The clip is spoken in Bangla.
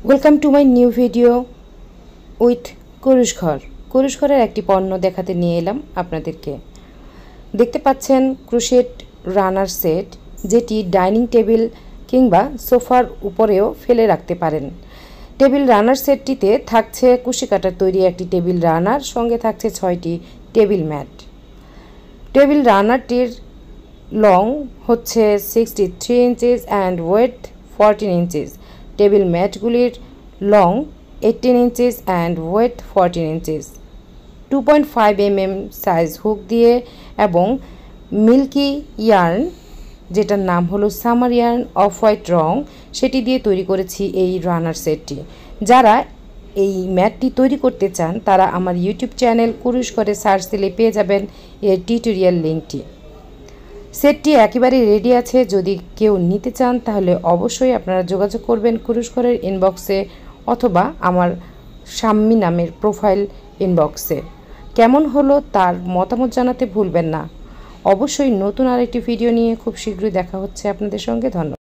Welcome to my new video with Kurush Ghar. কুরুশ ঘরের একটি পণ্য দেখাতে নিয়ে এলাম আপনাদেরকে। দেখতে পাচ্ছেন ক্রোশেট রানার সেট, যেটি ডাইনিং টেবিল কিংবা সোফার উপরেও ফেলে রাখতে পারেন। টেবিল রানার সেটটিতে থাকছে কুশি কাটার তৈরি একটি টেবিল রানার, সঙ্গে থাকছে 6টি টেবিল ম্যাট। টেবিল রানারটির লং হচ্ছে 63 inches and width 14 inches. Table ম্যাটগুলির long 18 inches and width 14 inches. 2.5 mm size hook দিয়ে এবং মিল্কি ইয়ার্ন, যেটার নাম হলো সামার ইয়ার্ন অফ হোয়াইট রং, সেটি দিয়ে তৈরি করেছি এই রানার সেটটি। যারা এই ম্যাটটি তৈরি করতে চান তারা আমার ইউটিউব চ্যানেল কুরুশ ঘরে সার্চ দিলে পেয়ে যাবেন এর টিউটোরিয়াল লিঙ্কটি। সেটটি একেবারে রেডি আছে। যদি কেউ নিতে চান তাহলে অবশ্যই আপনারা যোগাযোগ করবেন কুরুশ ঘরের ইনবক্সে অথবা আমার শাম্মী নামের প্রোফাইল ইনবক্সে। কেমন হলো তার মতামত জানাতে ভুলবেন না। অবশ্যই নতুন আরেকটি ভিডিও নিয়ে খুব শীঘ্রই দেখা হচ্ছে আপনাদের সঙ্গে। ধন্যবাদ।